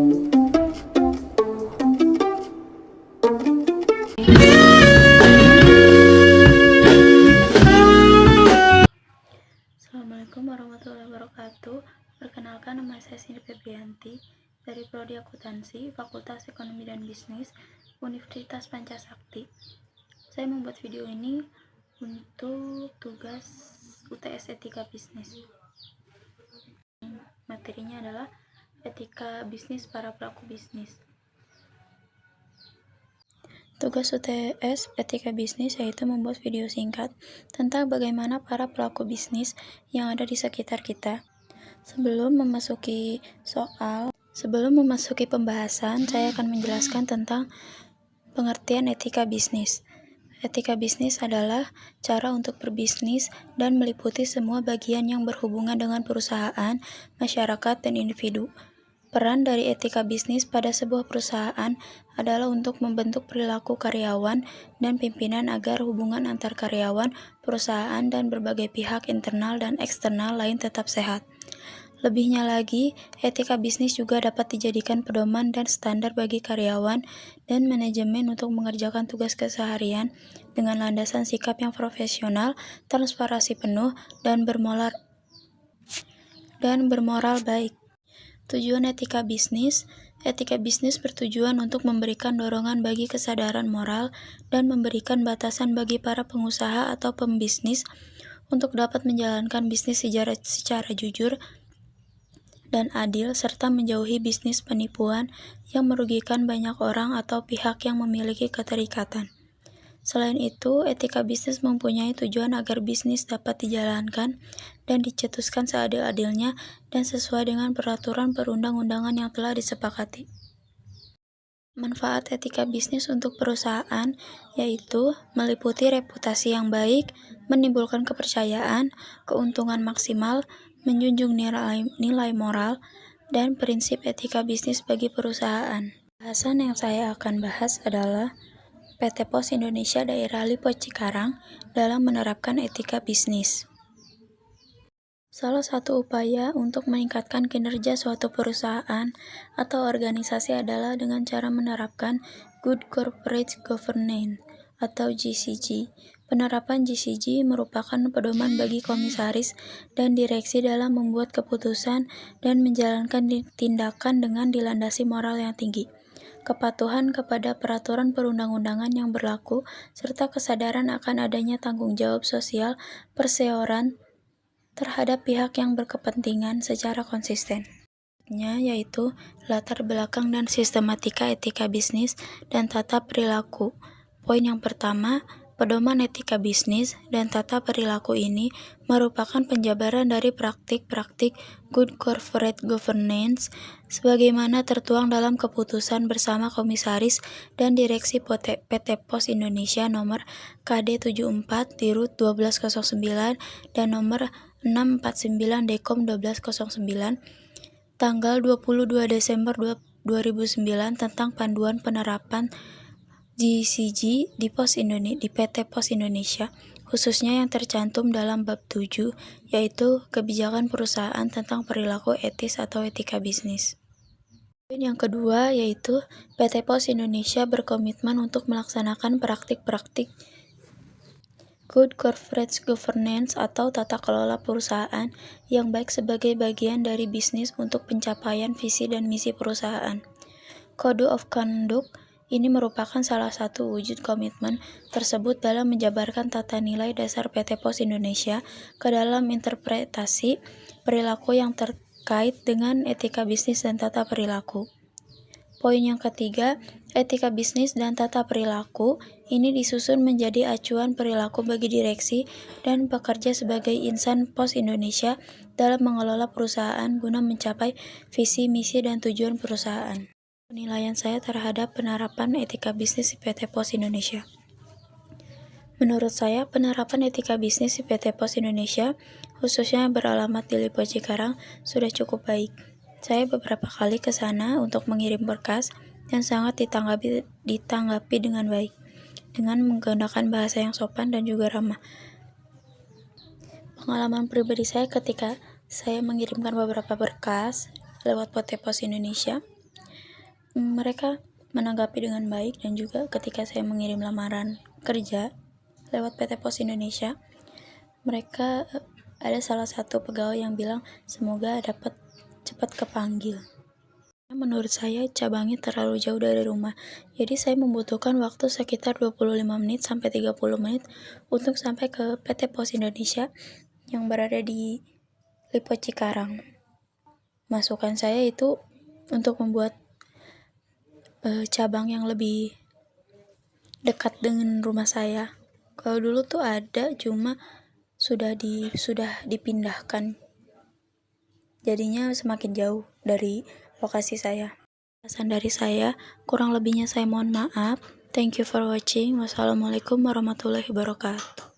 Assalamualaikum warahmatullahi wabarakatuh. Perkenalkan, nama saya Cindy Febrianti dari Prodi Akuntansi, Fakultas Ekonomi dan Bisnis, Universitas Pancasakti. Saya membuat video ini untuk tugas UTS Etika Bisnis. Materinya adalah etika bisnis para pelaku bisnis. Tugas UTS Etika Bisnis yaitu membuat video singkat tentang bagaimana para pelaku bisnis yang ada di sekitar kita. Sebelum memasuki pembahasan, saya akan menjelaskan tentang pengertian etika bisnis. Etika bisnis adalah cara untuk berbisnis dan meliputi semua bagian yang berhubungan dengan perusahaan, masyarakat, dan individu. Peran dari etika bisnis pada sebuah perusahaan adalah untuk membentuk perilaku karyawan dan pimpinan agar hubungan antar karyawan, perusahaan, dan berbagai pihak internal dan eksternal lain tetap sehat. Lebihnya lagi, etika bisnis juga dapat dijadikan pedoman dan standar bagi karyawan dan manajemen untuk mengerjakan tugas keseharian dengan landasan sikap yang profesional, transparansi penuh, dan bermoral baik. Tujuan etika bisnis bertujuan untuk memberikan dorongan bagi kesadaran moral dan memberikan batasan bagi para pengusaha atau pembisnis untuk dapat menjalankan bisnis secara jujur dan adil, serta menjauhi bisnis penipuan yang merugikan banyak orang atau pihak yang memiliki keterikatan. Selain itu, etika bisnis mempunyai tujuan agar bisnis dapat dijalankan dan dicetuskan seadil-adilnya dan sesuai dengan peraturan perundang-undangan yang telah disepakati. Manfaat etika bisnis untuk perusahaan yaitu meliputi reputasi yang baik, menimbulkan kepercayaan, keuntungan maksimal, menjunjung nilai moral, dan prinsip etika bisnis bagi perusahaan. Bahasan yang saya akan bahas adalah PT Pos Indonesia Daerah Lipo Cikarang dalam menerapkan etika bisnis. Salah satu upaya untuk meningkatkan kinerja suatu perusahaan atau organisasi adalah dengan cara menerapkan Good Corporate Governance atau GCG. Penerapan GCG merupakan pedoman bagi komisaris dan direksi dalam membuat keputusan dan menjalankan tindakan dengan dilandasi moral yang tinggi, kepatuhan kepada peraturan perundang-undangan yang berlaku, serta kesadaran akan adanya tanggung jawab sosial perseorangan terhadap pihak yang berkepentingan secara konsisten. Yaitu latar belakang dan sistematika etika bisnis dan tata perilaku. Poin yang pertama, pedoman etika bisnis dan tata perilaku ini merupakan penjabaran dari praktik-praktik Good Corporate Governance sebagaimana tertuang dalam keputusan bersama komisaris dan direksi PT Pos Indonesia nomor KD 74/1209 dan nomor 649 Dekom 1209 tanggal 22 Desember 2009 tentang panduan penerapan GCG di PT Pos Indonesia, khususnya yang tercantum dalam bab 7, yaitu kebijakan perusahaan tentang perilaku etis atau etika bisnis. Poin yang kedua yaitu PT Pos Indonesia berkomitmen untuk melaksanakan praktik-praktik Good Corporate Governance atau tata kelola perusahaan yang baik sebagai bagian dari bisnis untuk pencapaian visi dan misi perusahaan. Code of Conduct ini merupakan salah satu wujud komitmen tersebut dalam menjabarkan tata nilai dasar PT Pos Indonesia ke dalam interpretasi perilaku yang terkait dengan etika bisnis dan tata perilaku. Poin yang ketiga, etika bisnis dan tata perilaku ini disusun menjadi acuan perilaku bagi direksi dan pekerja sebagai insan Pos Indonesia dalam mengelola perusahaan guna mencapai visi, misi, dan tujuan perusahaan. Penilaian saya terhadap penerapan etika bisnis di PT Pos Indonesia. Menurut saya, penerapan etika bisnis di PT Pos Indonesia, khususnya yang beralamat di Lipo Cikarang, sudah cukup baik. Saya beberapa kali ke sana untuk mengirim berkas dan sangat ditanggapi dengan baik, dengan menggunakan bahasa yang sopan dan juga ramah. Pengalaman pribadi saya ketika saya mengirimkan beberapa berkas lewat PT Pos Indonesia, Mereka menanggapi dengan baik, dan juga ketika saya mengirim lamaran kerja lewat PT Pos Indonesia, mereka ada salah satu pegawai yang bilang semoga dapat cepat kepanggil. Menurut saya cabangnya terlalu jauh dari rumah, jadi saya membutuhkan waktu sekitar 25 menit sampai 30 menit untuk sampai ke PT Pos Indonesia yang berada di Lipo Cikarang. Masukan saya itu untuk membuat cabang yang lebih dekat dengan rumah saya. Kalau dulu tuh ada, cuma sudah dipindahkan. Jadinya semakin jauh dari lokasi saya. Pesan dari saya, kurang lebihnya saya mohon maaf. Thank you for watching. Wassalamualaikum warahmatullahi wabarakatuh.